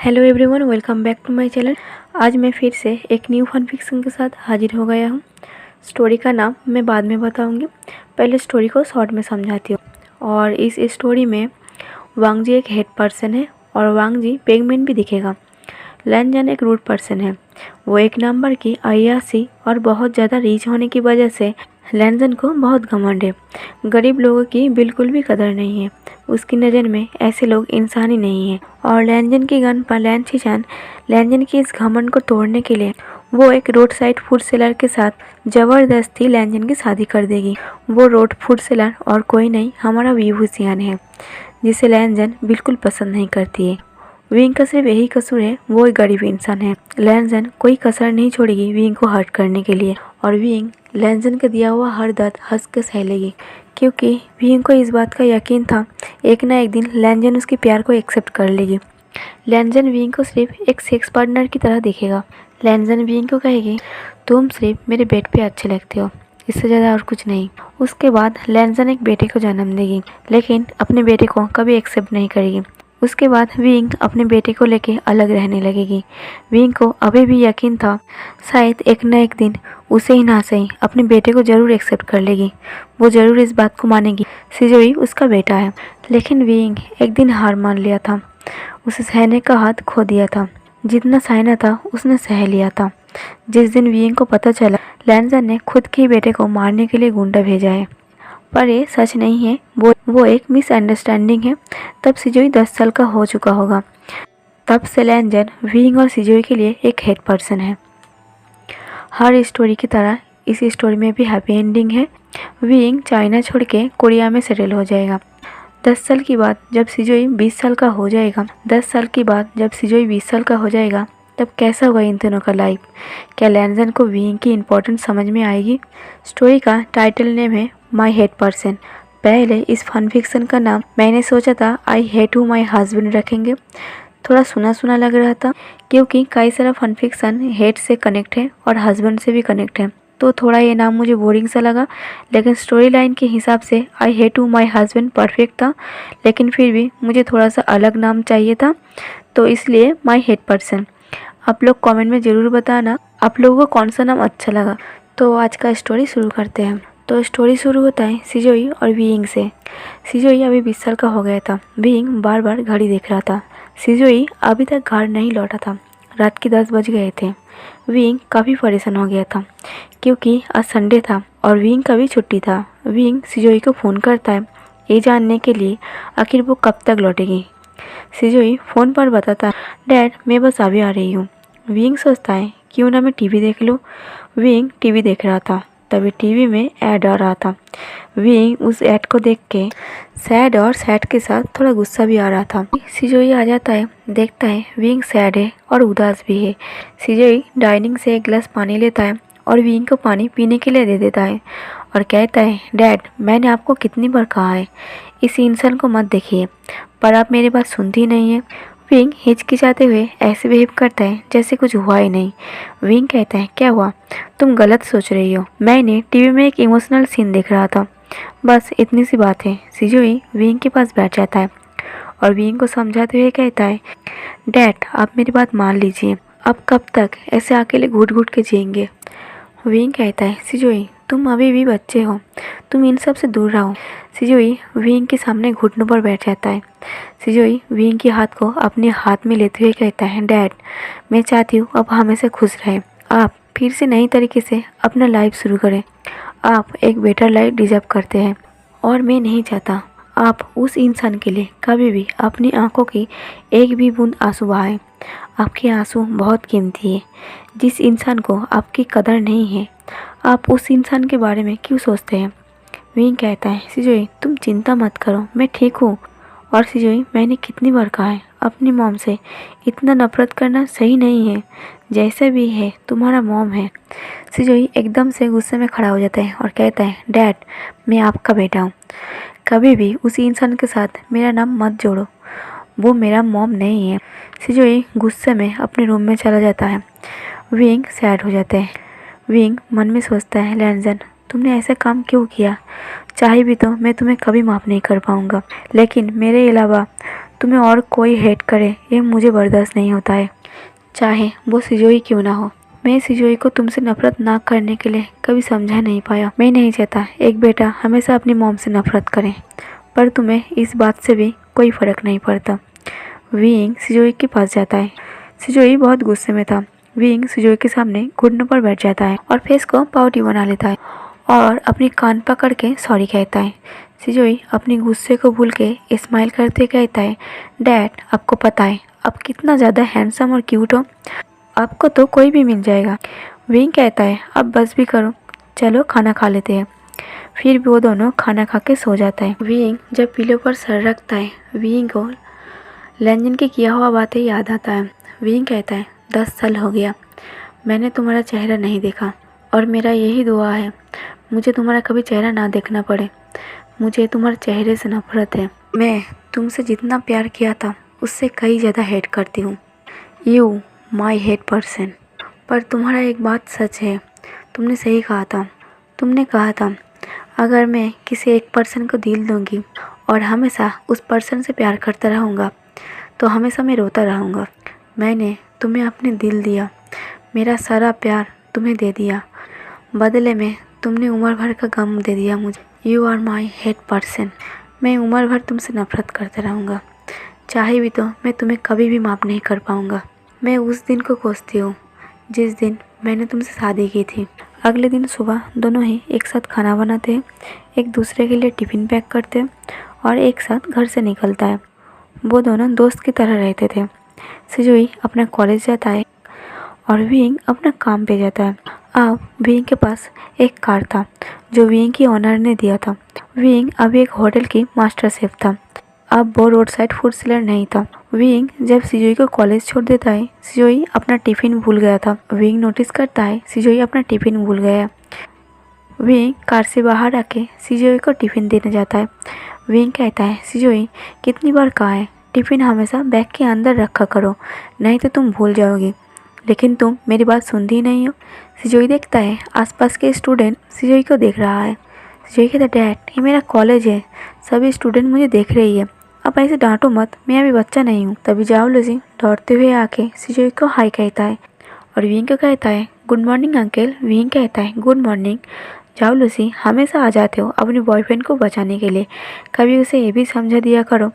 Hello everyone, welcome back to my channel. आज मैं फिर से एक न्यू फन फिक्शन के साथ हाजिर हो गया हूँ। स्टोरी का नाम मैं बाद में बताऊँगी, पहले स्टोरी को शॉर्ट में समझाती हूँ। और इस स्टोरी में वांग जी एक हेड पर्सन है और वांग जी पेंगुइन भी दिखेगा। लैनजन एक रूड पर्सन है। वो एक नंबर की अय्याशी और बहुत ज़्यादा रीच होने की वजह से लैनजन को बहुत घमंड है। गरीब लोगों की बिल्कुल भी कदर नहीं है। उसकी नज़र में ऐसे लोग इंसान ही नहीं है। और लैनजन की गन पर लैन छिचान लैनजन की इस घमंड को तोड़ने के लिए वो एक रोड साइड फूड सेलर के साथ ज़बरदस्ती लैनजन की शादी कर देगी। वो रोड फूड सेलर और कोई नहीं, हमारा विभूषियान है, जिसे लैनजन बिल्कुल पसंद नहीं करती है। विंग का सिर्फ यही कसूर है, वो एक गरीब इंसान है। लैनजन कोई कसर नहीं छोड़ेगी विंग को हर्ट करने के लिए, और विंग लैनजन का दिया हुआ हर दर्द हंस के सह लेगी, क्योंकि विंग को इस बात का यकीन था एक ना एक दिन लैनजन उसके प्यार को एक्सेप्ट कर लेगी। लैनजन विंग को सिर्फ एक सेक्स पार्टनर की तरह देखेगा। लैनजन विंग को कहेगी, तुम सिर्फ मेरे बेड पे अच्छे लगते हो, इससे ज़्यादा और कुछ नहीं। उसके बाद लैनजन एक बेटे को जन्म देगी, लेकिन अपने बेटे को कभी एक्सेप्ट नहीं करेगी। उसके बाद विंग अपने बेटे को लेके अलग रहने लगेगी। विंग को अभी भी यकीन था शायद एक न एक दिन उसे ही ना सही अपने बेटे को ज़रूर एक्सेप्ट कर लेगी। वो ज़रूर इस बात को मानेगी सिजोई उसका बेटा है। लेकिन विंग एक दिन हार मान लिया था। उसे सहने का हाथ खो दिया था। जितना सहना था उसने सह लिया था। जिस दिन विंग को पता चला लैनजन ने खुद के ही बेटे को मारने के लिए गुंडा भेजा है, पर ये सच नहीं है, वो एक मिसअंडरस्टैंडिंग है। तब सिजोई 10 साल का हो चुका होगा। तब से लैनजन विंग और सिजोई के लिए एक हेड पर्सन है। हर स्टोरी की तरह इस स्टोरी में भी हैप्पी एंडिंग है। विंग चाइना छोड़ के कोरिया में सेटल हो जाएगा। 10 साल की बाद जब सिजोई 20 साल का हो जाएगा 10 साल की बाद जब सिजोई 20 साल का हो जाएगा, तब कैसा होगा इन दोनों का लाइफ? क्या लैनजन को विंग की इम्पोर्टेंस समझ में आएगी? स्टोरी का टाइटल नेम है माई हेड पर्सन। पहले इस फन फिक्शन का नाम मैंने सोचा था I hate who my husband रखेंगे। थोड़ा सुना सुना लग रहा था, क्योंकि कई सारा फन फिक्शन हेड से कनेक्ट है और हस्बैंड से भी कनेक्ट है, तो थोड़ा ये नाम मुझे बोरिंग सा लगा। लेकिन स्टोरी लाइन के हिसाब से I hate to my husband perfect था, लेकिन फिर भी मुझे थोड़ा सा अलग नाम चाहिए था, तो इसलिए माई हेट पर्सन। आप लोग कमेंट में ज़रूर बताना आप लोगों को कौन सा नाम अच्छा लगा। तो आज का स्टोरी शुरू करते हैं। तो स्टोरी शुरू होता है सिजोई और विंग से। सिजोई अभी 20 साल का हो गया था। विंग बार बार घड़ी देख रहा था। सिजोई अभी तक घर नहीं लौटा था। रात के 10 बज गए थे। विंग काफ़ी परेशान हो गया था, क्योंकि आज संडे था और विंग का भी छुट्टी था। विंग सिजोई को फ़ोन करता है ये जानने के लिए आखिर वो कब तक लौटेगी। सिजोई फ़ोन पर बताता है, डैड मैं बस अभी आ रही हूँ। विंग सोचता है क्यों ना मैं टीवी देख लूँ। विंग टीवी देख रहा था, तभी टीवी में ऐड आ रहा था। विंग उस ऐड को देख के सैड और सैड के साथ थोड़ा गुस्सा भी आ रहा था। सिजोई आ जाता है, देखता है विंग सैड है और उदास भी है। सिजोई डाइनिंग से एक गिलास पानी लेता है और विंग को पानी पीने के लिए दे देता है और कहता है, डैड मैंने आपको कितनी बार कहा है इस इंसान को मत देखिए, पर आप मेरी बात सुनती नहीं है। विंग हिचकिचाते हुए ऐसे बिहेव करता है जैसे कुछ हुआ ही नहीं। विंग कहता है, क्या हुआ? तुम गलत सोच रही हो, मैंने टीवी में एक इमोशनल सीन देख रहा था, बस इतनी सी बात है। सिजोई विंग के पास बैठ जाता है और विंग को समझाते हुए कहता है, डैड आप मेरी बात मान लीजिए, अब कब तक ऐसे अकेले घुट घुट के जिएंगे? विंग कहता है, सिजोई तुम अभी भी बच्चे हो, तुम इन सब से दूर रहो। सिजोई विंग के सामने घुटनों पर बैठ जाता है। सिजोई विंग के हाथ को अपने हाथ में लेते हुए कहता है, डैड मैं चाहती हूँ अब हमेशा खुश रहे, आप फिर से नई तरीके से अपना लाइफ शुरू करें। आप एक बेटर लाइफ डिजर्व करते हैं और मैं नहीं चाहता आप उस इंसान के लिए कभी भी अपनी आंखों की एक भी बूंद आंसू बहाएं। आपके आंसू बहुत कीमती है। जिस इंसान को आपकी कदर नहीं है, आप उस इंसान के बारे में क्यों सोचते हैं? विंग कहता है, सिजोई तुम चिंता मत करो, मैं ठीक हूँ। और सिजोई मैंने कितनी बार कहा है अपनी मॉम से इतना नफरत करना सही नहीं है, जैसे भी है तुम्हारा मॉम है। सिजोई एकदम से गुस्से में खड़ा हो जाता है और कहता है, डैड मैं आपका बेटा हूँ, कभी भी उसी इंसान के साथ मेरा नाम मत जोड़ो, वो मेरा मॉम नहीं है। सिजोई गुस्से में अपने रूम में चला जाता है। विंग सैड हो जाता है। विंग मन में सोचता है, लैनजन तुमने ऐसा काम क्यों किया? चाहे भी तो मैं तुम्हें कभी माफ़ नहीं कर पाऊँगा, लेकिन मेरे अलावा तुम्हें और कोई हेट करे ये मुझे बर्दाश्त नहीं होता है, चाहे वो सिजोई क्यों ना हो। मैं सिजोई को तुमसे नफरत ना करने के लिए कभी समझा नहीं पाया। मैं नहीं चाहता एक बेटा हमेशा अपनी मॉम से नफरत करे, पर तुम्हें इस बात से भी कोई फ़र्क नहीं पड़ता। विंग सिजोई के पास जाता है। सिजोई बहुत गुस्से में था। विंग सिजोई के सामने घुटनों पर बैठ जाता है और फेस को पाउटी बना लेता है और अपनी कान पकड़ के सॉरी कहता है। सिजोई अपनी गुस्से को भूल के स्माइल करते कहता है, डैड आपको पता है आप कितना ज़्यादा हैंडसम और क्यूट हो, आपको तो कोई भी मिल जाएगा। विंग कहता है अब बस भी करो, चलो खाना खा लेते हैं। फिर वो दोनों खाना खा के सो जाता है। विंग जब पिलो पर सर रखता है, विंग को लंजन के किया हुआ बातें याद आता है। विंग कहता है 10 साल हो गया मैंने तुम्हारा चेहरा नहीं देखा और मेरा यही दुआ है मुझे तुम्हारा कभी चेहरा ना देखना पड़े। मुझे तुम्हारे चेहरे से नफरत है। मैं तुमसे जितना प्यार किया था उससे कई ज़्यादा हेट करती हूँ। You my hate person. पर तुम्हारा एक बात सच है, तुमने सही कहा था। तुमने कहा था अगर मैं किसी एक पर्सन को दिल दूंगी और हमेशा उस पर्सन से प्यार करता रहूँगा तो हमेशा मैं रोता रहूँगा। मैंने तुम्हें अपने दिल दिया, मेरा सारा प्यार तुम्हें दे दिया, बदले में तुमने उम्र भर का गम दे दिया मुझे। You are my hate person. मैं उम्र भर तुमसे नफरत करता रहूँगा, चाहे भी तो मैं तुम्हें कभी भी माफ़ नहीं कर पाऊँगा। मैं उस दिन को कोसती हूँ जिस दिन मैंने तुमसे शादी की थी। अगले दिन सुबह दोनों ही एक साथ खाना बनाते हैं, एक दूसरे के लिए टिफ़िन पैक करते हैं और एक साथ घर से निकलता है। वो दोनों दोस्त की तरह रहते थे। सिजुई अपना कॉलेज जाता है और विंग अपना काम पे जाता है। अब विंग के पास एक कार था जो विंग की ओनर ने दिया था। विंग अभी एक होटल की मास्टर शेफ था। अब वो रोड साइड फूड सेलर नहीं था। विंग जब सिजुई को कॉलेज छोड़ देता है, सिजुई अपना टिफ़िन भूल गया था। विंग नोटिस करता है सिजुई अपना टिफ़िन भूल गया है। विंग कार से बाहर आके सिजुई को टिफ़िन देने जाता है। विंग कहता है सिजुई कितनी बार कहा है टिफ़िन हमेशा बैग के अंदर रखा करो, नहीं तो तुम भूल जाओगी, लेकिन तुम मेरी बात सुनती ही नहीं हो। सिजुई देखता है आसपास के स्टूडेंट सिजुई को देख रहा है। सिजुई कहता है डैड ये मेरा कॉलेज है, सभी स्टूडेंट मुझे देख रही है, अब ऐसे डांटो मत, मैं अभी बच्चा नहीं हूँ। तभी जाओ लूसी दौड़ते हुए आके सिजुई को हाय कहता है और विंग को कहता है गुड मॉर्निंग अंकल। विंग कहता है गुड मॉर्निंग। जाओ लूसी हमेशा आ जाते हो अपने बॉयफ्रेंड को बचाने के लिए, कभी उसे ये भी समझा दिया करो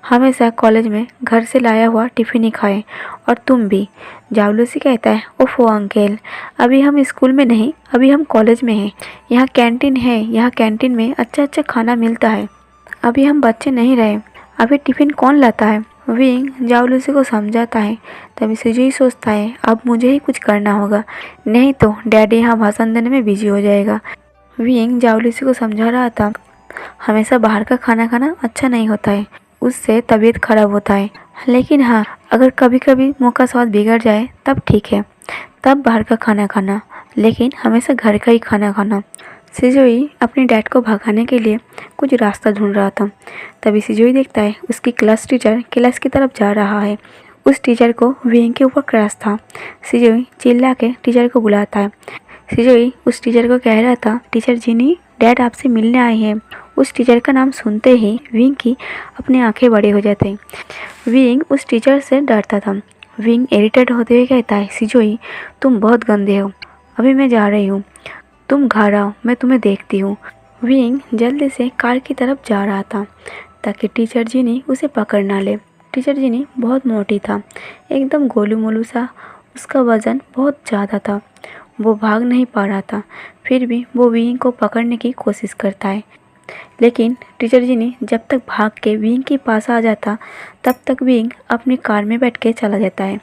हमेशा कॉलेज में घर से लाया हुआ टिफ़िन ही खाए, और तुम भी। जाओ लूसी कहता है ओफो अंकल अभी हम स्कूल में नहीं, अभी हम कॉलेज में हैं, यहाँ कैंटीन है, यहाँ कैंटीन में अच्छा अच्छा खाना मिलता है, अभी हम बच्चे नहीं रहे, अभी टिफ़िन कौन लाता है। विंग जाओ लूसी को समझाता है। तभी सिजुई सोचता है अब मुझे ही कुछ करना होगा, नहीं तो डैडी यहाँ भाषण देने में बिजी हो जाएगा। विंग जाओ लूसी को समझा रहा था हमेशा बाहर का खाना खाना अच्छा नहीं होता है, उससे तबीयत खराब होता है, लेकिन हाँ अगर कभी कभी मुँह का स्वाद बिगड़ जाए तब ठीक है, तब बाहर का खाना खाना, लेकिन हमेशा घर का ही खाना खाना। सिजुई अपने डैड को भगाने के लिए कुछ रास्ता ढूंढ रहा था। तभी सिजुई देखता है उसकी क्लास टीचर क्लास की तरफ जा रहा है। उस टीचर को विंग के ऊपर क्रश था। सिजुई चिल्ला के टीचर को बुलाता है। सिजुई उस टीचर को कह रहा था टीचर जीनी डैड आपसे मिलने आए हैं। उस टीचर का नाम सुनते ही विंग की अपनी आंखें बड़ी हो जाती। विंग उस टीचर से डरता था। विंग इरिटेट होते हुए कहता है सिजुई तुम बहुत गंदे हो, अभी मैं जा रही हूँ, तुम घर आओ मैं तुम्हें देखती हूँ। विंग जल्दी से कार की तरफ जा रहा था ताकि टीचर जीनी उसे पकड़ ना ले। टीचर जीनी बहुत मोटी था, एकदम गोलू मोलू सा, उसका वज़न बहुत ज़्यादा था, वो भाग नहीं पा रहा था, फिर भी वो विंग को पकड़ने की कोशिश करता है, लेकिन टीचर जीनी जब तक भाग के विंग के पास आ जाता तब तक विंग अपनी कार में बैठ के चला जाता है।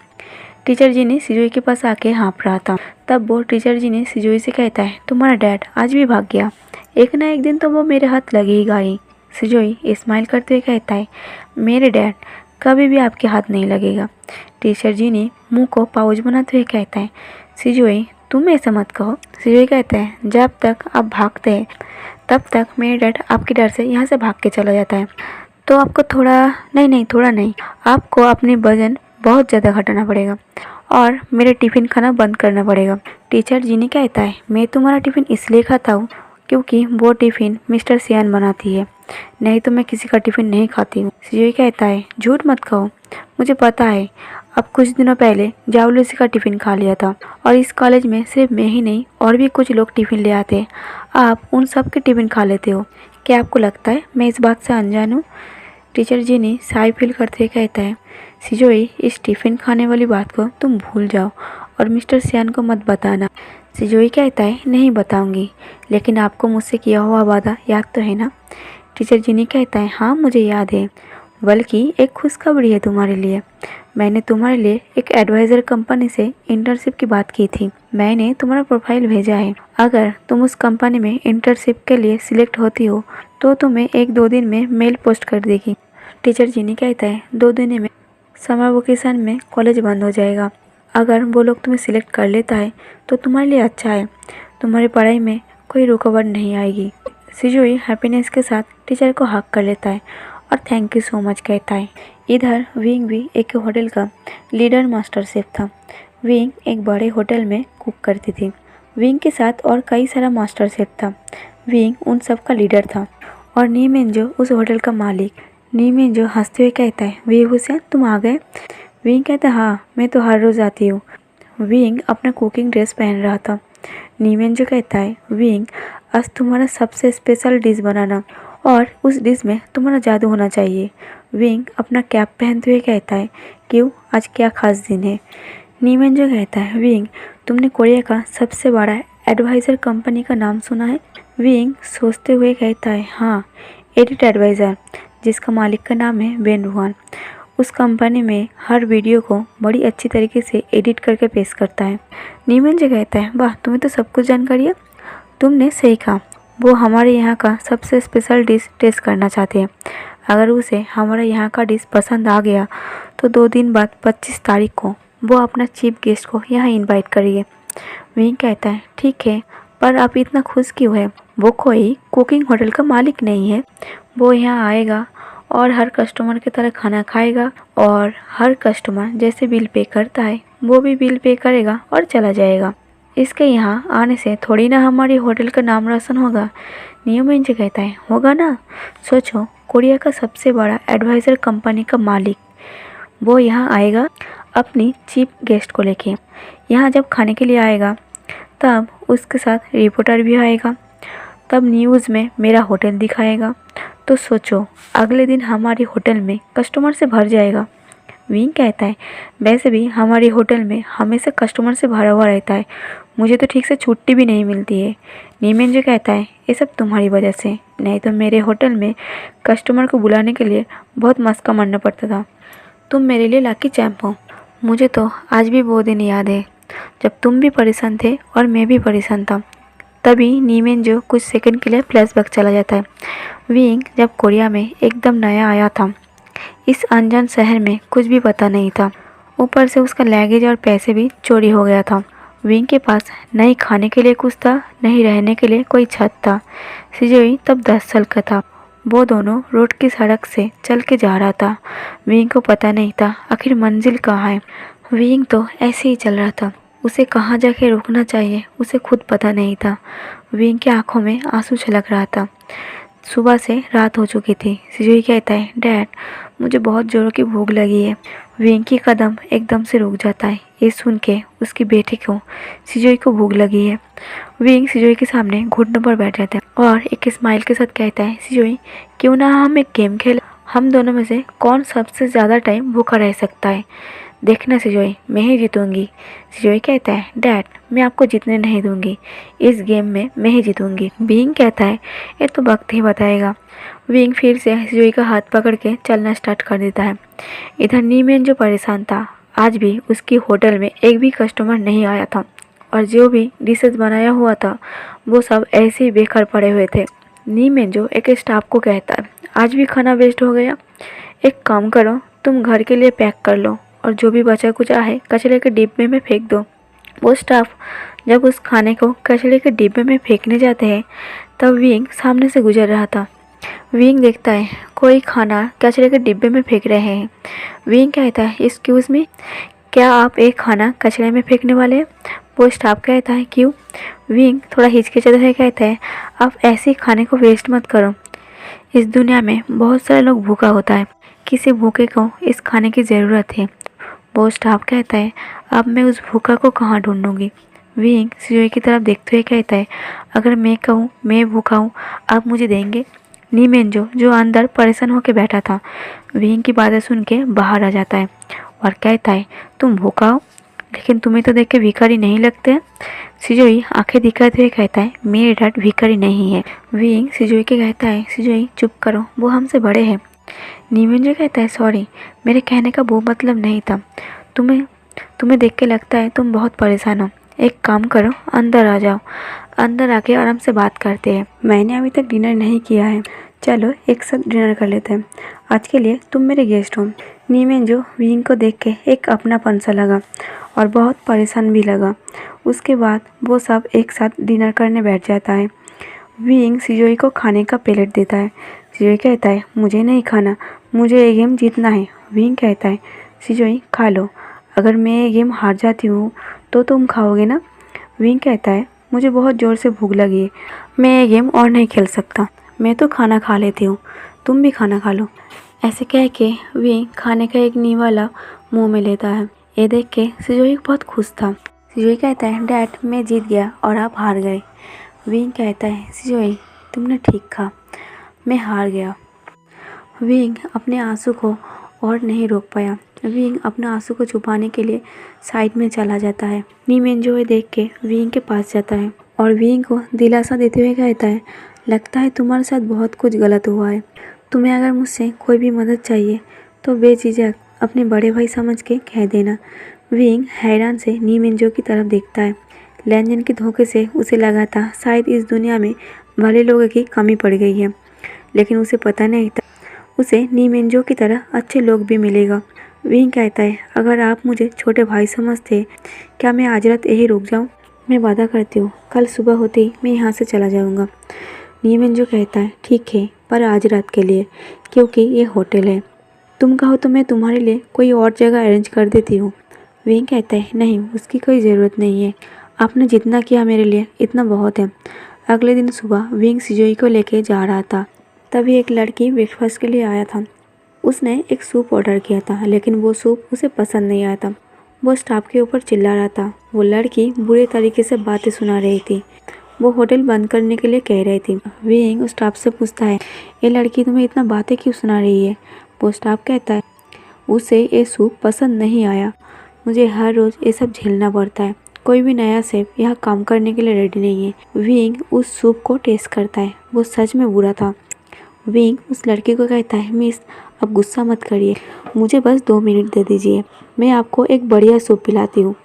टीचर जी ने सिजुई के पास आके हाँफ रहा था। तब वो टीचर जी ने सिजुई से कहता है तुम्हारा डैड आज भी भाग गया, एक ना एक दिन तो वो मेरे हाथ लगेगा ही। सिजुई स्माइल करते हुए कहता है मेरे डैड कभी भी आपके हाथ नहीं लगेगा। टीचर जी ने मुंह को पाउच बनाते हुए कहता है सिजुई तुम ऐसा मत कहो। सिजुई कहता है जब तक आप भागते हैं तब तक मेरे डैड आपके डर से यहाँ से भाग के चला जाता है, तो आपको थोड़ा नहीं आपको अपने वजन बहुत ज़्यादा घटाना पड़ेगा और मेरे टिफ़िन खाना बंद करना पड़ेगा। टीचर जी ने कहता है मैं तुम्हारा टिफ़िन इसलिए खाता हूँ क्योंकि वो टिफ़िन मिस्टर सियान बनाती है, नहीं तो मैं किसी का टिफ़िन नहीं खाती हूँ। सिजोई कहता है, झूठ मत कहो, मुझे पता है। अब कुछ दिनों पहले जावलूसी का टिफ़िन खा लिया था और इस कॉलेज में सिर्फ मैं ही नहीं और भी कुछ लोग टिफ़िन ले आते हैं। आप उन सब के टिफ़िन खा लेते हो। क्या आपको लगता है मैं इस बात से अनजान हूँ? टीचर जिनी साय फील करते कहता है, सिजोई इस टिफ़िन खाने वाली बात को तुम भूल जाओ और मिस्टर सियान को मत बताना। सिजोई कहता है, नहीं बताऊंगी, लेकिन आपको मुझसे किया हुआ वादा याद तो है ना? टीचर जिनी कहता है, हाँ मुझे याद है, बल्कि एक खुशखबरी है तुम्हारे लिए। मैंने तुम्हारे लिए एक एडवाइज़र कंपनी से इंटर्नशिप की बात की थी। मैंने तुम्हारा प्रोफाइल भेजा है। अगर तुम उस कंपनी में इंटर्नशिप के लिए सिलेक्ट होती हो तो तुम्हें 1-2 दिन में मेल पोस्ट कर देगी। टीचर जिनी कहता है, 2 दिन में समर वेकेशन में कॉलेज बंद हो जाएगा। अगर वो लोग तुम्हें सिलेक्ट कर लेता है तो तुम्हारे लिए अच्छा है, तुम्हारी पढ़ाई में कोई रुकावट नहीं आएगी। सिजोई हैप्पीनेस के साथ टीचर को हक कर लेता है और थैंक यू सो मच कहता है। इधर विंग भी एक होटल का लीडर मास्टर शेफ था। विंग एक बड़े होटल में कुक करती थी। विंग के साथ और कई सारा मास्टर शेफ था। विंग उन सब का लीडर था और नीमेंजो उस होटल का मालिक। नीमेंजो हंसते हुए कहता है, वी हुसैन तुम आ गए? विंग कहता है, हाँ मैं तो हर रोज़ आती हूँ। विंग अपना कुकिंग ड्रेस पहन रहा था। नीमेंजो कहता है, विंग आज तुम्हारा सबसे स्पेशल डिश बनाना और उस डिश में तुम्हारा जादू होना चाहिए। विंग अपना कैप पहनते हुए कहता है, क्यों आज क्या खास दिन है? नीमेंजो कहता है, विंग तुमने कोरिया का सबसे बड़ा एडवाइज़र कंपनी का नाम सुना है? विंग सोचते हुए कहता है, हाँ एडिट एडवाइज़र, जिसका मालिक का नाम है बेन रुआन। उस कंपनी में हर वीडियो को बड़ी अच्छी तरीके से एडिट करके पेश करता है। नीमेंजो कहता है, वाह तुम्हें तो सब कुछ जानकारी है। तुमने सही कहा, वो हमारे यहाँ का सबसे स्पेशल डिश टेस्ट करना चाहते हैं। अगर उसे हमारे यहाँ का डिश पसंद आ गया तो 2 दिन बाद 25 तारीख को वो अपना चीफ गेस्ट को यहाँ इनवाइट करिए। विंग कहता है, ठीक है, पर आप इतना खुश क्यों है? वो कोई कुकिंग होटल का मालिक नहीं है। वो यहाँ आएगा और हर कस्टमर की तरह खाना खाएगा और हर कस्टमर जैसे बिल पे करता है वो भी बिल पे करेगा और चला जाएगा। इसके यहाँ आने से थोड़ी ना हमारी होटल का नाम रोशन होगा। नीमेंजो कहता है, होगा ना। सोचो, कोरिया का सबसे बड़ा एडवाइज़र कंपनी का मालिक वो यहाँ आएगा अपनी चीफ गेस्ट को लेके। यहाँ जब खाने के लिए आएगा तब उसके साथ रिपोर्टर भी आएगा, तब न्यूज़ में मेरा होटल दिखाएगा। तो सोचो, अगले दिन हमारे होटल में कस्टमर से भर जाएगा। विंग कहता है, वैसे भी हमारे होटल में हमेशा कस्टमर से भरा हुआ रहता है, मुझे तो ठीक से छुट्टी भी नहीं मिलती है। नीमेंजो कहता है, ये सब तुम्हारी वजह से, नहीं तो मेरे होटल में कस्टमर को बुलाने के लिए बहुत मस्का मारना पड़ता था। तुम मेरे लिए लकी चैंप हो। मुझे तो आज भी वो दिन याद है जब तुम भी परेशान थे और मैं भी परेशान था। तभी नीमेंजो कुछ सेकंड के लिए फ्लैशबैक चला जाता है। विंग जब कोरिया में एकदम नया आया था, इस अनजान शहर में कुछ भी पता नहीं था, ऊपर से उसका लगेज और पैसे भी चोरी हो गया था। विंग के पास नहीं खाने के लिए कुछ था, नहीं रहने के लिए कोई छत था। सिजोई तब 10 साल का था। वो दोनों रोड की सड़क से चल के जा रहा था। विंग को पता नहीं था आखिर मंजिल कहाँ है। विंग तो ऐसे ही चल रहा था, उसे कहाँ जाके रुकना चाहिए उसे खुद पता नहीं था। विंग की आंखों में आंसू छलक रहा था। सुबह से रात हो चुकी थी। सिजोई कहता है, डैड मुझे बहुत ज़ोरों की भूख लगी है। विंग की कदम एकदम से रुक जाता है। ये सुन के उसकी बेटी को सिजोई को भूख लगी है। विंग सिजोई के सामने घुटनों पर बैठ जाता है और एक स्माइल के साथ कहता है, सिजोई क्यों ना हम एक गेम खेलें, हम दोनों में से कौन सबसे ज़्यादा टाइम भूखा रह सकता है। देखना सिजोई, मैं ही जीतूंगी। सिजोई कहता है, डैड मैं आपको जीतने नहीं दूंगी, इस गेम में मैं ही जीतूंगी। विंग कहता है, ये तो वक्त ही बताएगा। विंग फिर से सिजोई का हाथ पकड़ के चलना स्टार्ट कर देता है। इधर नीमेंजो परेशान था। आज भी उसकी होटल में एक भी कस्टमर नहीं आया था और जो भी डिशेज बनाया हुआ था वो सब ऐसे ही बेकार पड़े हुए थे। नीमेंजो एक स्टाफ को कहता है, आज भी खाना वेस्ट हो गया, एक काम करो तुम घर के लिए पैक कर लो और जो भी बचा कुछ है कचरे के डिब्बे में फेंक दो। वो स्टाफ जब उस खाने को कचरे के डिब्बे में फेंकने जाते हैं तब विंग सामने से गुजर रहा था। विंग देखता है कोई खाना कचरे के डिब्बे में फेंक रहे हैं। विंग कहता है, एक्सक्यूज़ मी, क्या आप एक खाना कचरे में फेंकने वाले हैं? वो स्टाफ कहता है, क्यों? विंग थोड़ा हिचकिचाते हुए कहता है, आप ऐसे ही खाने को वेस्ट मत करो। इस दुनिया में बहुत सारे लोग भूखा होता है, किसी भूखे को इस खाने की ज़रूरत है। वो स्टाफ कहता है, अब मैं उस भूखा को कहाँ ढूंढूंगी। विंग सिजोई की तरफ देखते हुए कहता है, अगर मैं कहूँ मैं भूखा हूँ, आप मुझे देंगे। नी मेंजो जो अंदर परेशान होकर बैठा था, विंग की बातें सुन के बाहर आ जाता है और कहता है, तुम भूखा हो, लेकिन तुम्हें तो देख के भिखारी नहीं लगते। सिजोई आंखें दिखाते हुए कहता है, मेरे डैड भिखारी नहीं है। विंग सिजोई के कहता है, सिजोई चुप करो, वो हमसे बड़े हैं। नीमेंजो कहता है, सॉरी, मेरे कहने का वो मतलब नहीं था। तुम्हें तुम्हें देख के लगता है तुम बहुत परेशान हो। एक काम करो, अंदर आ जाओ, अंदर आके आराम से बात करते हैं। मैंने अभी तक डिनर नहीं किया है, चलो एक साथ डिनर कर लेते हैं। आज के लिए तुम मेरे गेस्ट हो। नीमेंजो विंग को देख के एक अपनापन सा लगा और बहुत परेशान भी लगा। उसके बाद वो सब एक साथ डिनर करने बैठ जाता है। विंग सिजोई को खाने का प्लेट देता है। सिजोई कहता है, मुझे नहीं खाना, मुझे ये गेम जीतना है। विंग कहता है, सिजोई खा लो, अगर मैं ये गेम हार जाती हूँ तो तुम खाओगे ना। विंग कहता है, मुझे बहुत ज़ोर से भूख लगी है, मैं ये गेम और नहीं खेल सकता, मैं तो खाना खा लेती हूँ, तुम भी खाना खा लो। ऐसे कह के विंग खाने का एक निवाला मुंह में लेता है। ये देख के सिजोई बहुत खुश था। सिजोई कहता है, डैड मैं जीत गया और आप हार गए। विंग कहता है, सिजोई तुमने ठीक कहा, मैं हार गया। विंग अपने आंसू को और नहीं रोक पाया। विंग अपने आंसू को छुपाने के लिए साइड में चला जाता है। नीमेंजो ये देख के विंग के पास जाता है और विंग को दिलासा देते हुए कहता है, लगता है तुम्हारे साथ बहुत कुछ गलत हुआ है। तुम्हें अगर मुझसे कोई भी मदद चाहिए तो बेझिझक अपने बड़े भाई समझ के कह देना। विंग हैरान से नीमेंजो की तरफ देखता है। लैंजन के धोखे से उसे लगा था शायद इस दुनिया में भले लोगों की कमी पड़ गई है, लेकिन उसे पता नहीं था उसे नीमेंजो की तरह अच्छे लोग भी मिलेगा। विंग कहता है, अगर आप मुझे छोटे भाई समझते, क्या मैं आज रात यही रुक जाऊं? मैं वादा करती हूँ, कल सुबह होते ही मैं यहाँ से चला जाऊँगा। नीमेंजो कहता है, ठीक है, पर आज रात के लिए, क्योंकि ये होटल है। तुम कहो तो मैं तुम्हारे लिए कोई और जगह अरेंज कर देती हूँ। विंग कहता है, नहीं, उसकी कोई ज़रूरत नहीं है, आपने जितना किया मेरे लिए इतना बहुत है। अगले दिन सुबह विंग सिजोई को लेके जा रहा था, तभी एक लड़की ब्रेकफास्ट के लिए आया था। उसने एक सूप ऑर्डर किया था, लेकिन वो सूप उसे पसंद नहीं आया था। वो स्टाफ के ऊपर चिल्ला रहा था। वो लड़की बुरे तरीके से बातें सुना रही थी। वो होटल बंद करने के लिए कह रही थी। विंग स्टाफ से पूछता है, ये लड़की तुम्हें इतना बातें क्यों सुना रही है? वो स्टाफ कहता है, उसे ये सूप पसंद नहीं आया, मुझे हर रोज़ ये सब झेलना पड़ता है, कोई भी नया शेफ यहाँ काम करने के लिए रेडी नहीं है। विंग उस सूप को टेस्ट करता है, वो सच में बुरा था। विंग उस लड़की को कहता है, मिस अब गुस्सा मत करिए, मुझे बस 2 मिनट दे दीजिए, मैं आपको एक बढ़िया सूप पिलाती हूँ।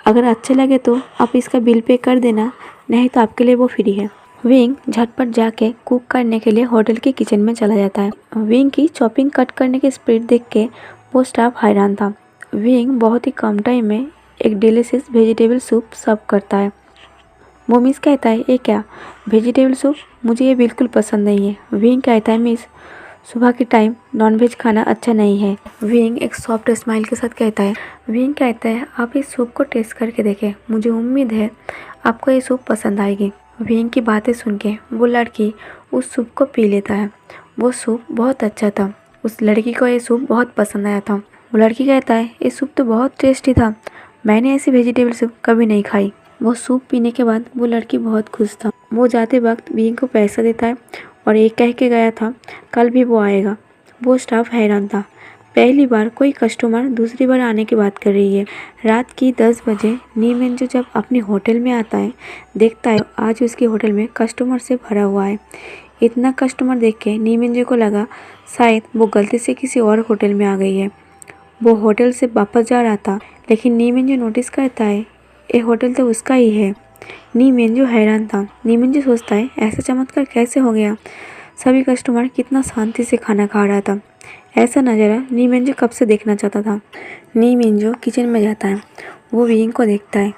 अगर अच्छे लगे तो आप इसका बिल पे कर देना, नहीं तो आपके लिए वो फ्री है। विंग झटपट जाके कुक करने के लिए होटल के किचन में चला जाता है। विंग की चॉपिंग कट करने की स्पीड देख के वो स्टाफ हैरान था। विंग बहुत ही कम टाइम में एक डिलीशियस वेजिटेबल सूप सर्व करता है। वो मिस कहता है, ये क्या वेजिटेबल सूप, मुझे ये बिल्कुल पसंद नहीं है। विंग कहता है, मिस सुबह के टाइम नॉनवेज खाना अच्छा नहीं है। विंग एक सॉफ्ट स्माइल के साथ कहता है। विंग कहता है, आप इस सूप को टेस्ट करके देखें, मुझे उम्मीद है आपको ये सूप पसंद आएगी। विंग की बातें सुन के वो लड़की उस सूप को पी लेता है। वो सूप बहुत अच्छा था, उस लड़की को ये सूप बहुत पसंद आया था। वो लड़की कहता है, ये सूप तो बहुत टेस्टी था, मैंने ऐसी वेजिटेबल सूप कभी नहीं खाई। वो सूप पीने के बाद वो लड़की बहुत खुश था। वो जाते वक्त विंग को पैसा देता है और एक कह के गया था, कल भी वो आएगा। वो स्टाफ हैरान था, पहली बार कोई कस्टमर दूसरी बार आने की बात कर रही है। रात की 10 बजे नीमेंजो जब अपने होटल में आता है, देखता है आज उसके होटल में कस्टमर से भरा हुआ है। इतना कस्टमर देख के नीमेंजो को लगा शायद वो गलती से किसी और होटल में आ गई है। वो होटल से वापस जा रहा था, लेकिन नीमेंजो नोटिस करता है ये होटल तो उसका ही है। नीमेंजो हैरान था। नीमेंजो सोचता है, ऐसा चमत्कार कैसे हो गया? सभी कस्टमर कितना शांति से खाना खा रहा था। ऐसा नज़ारा नीमेंजो कब से देखना चाहता था। नीमेंजो किचन में जाता है। वो विंग को देखता है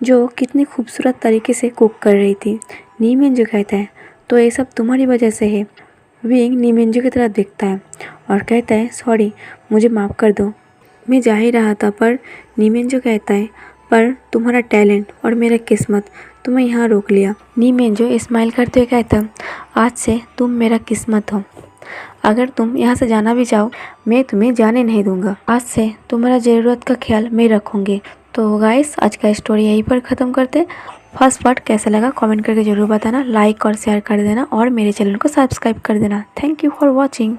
जो कितनी खूबसूरत तरीके से कुक कर रही थी। नीमेंजो कहता है, तो ये सब तुम्हारी वजह से है। विंग नीमेंजो की तरफ देखता है और कहता है, सॉरी, मुझे माफ़ कर दो, मैं जा ही रहा था। पर नीमेंजो कहता है, पर तुम्हारा टैलेंट और मेरा किस्मत तो मैं यहाँ रोक लिया। नी मेंजो स्माइल करते हुए कहता, आज से तुम मेरा किस्मत हो। अगर तुम यहाँ से जाना भी चाहो, मैं तुम्हें जाने नहीं दूंगा। आज से तुम्हारा ज़रूरत का ख्याल मैं रखूँगी। तो गाइस, आज का स्टोरी यहीं पर ख़त्म करते। फर्स्ट पार्ट कैसा लगा कमेंट करके ज़रूर बताना, लाइक और शेयर कर देना और मेरे चैनल को सब्सक्राइब कर देना। Thank you for watching.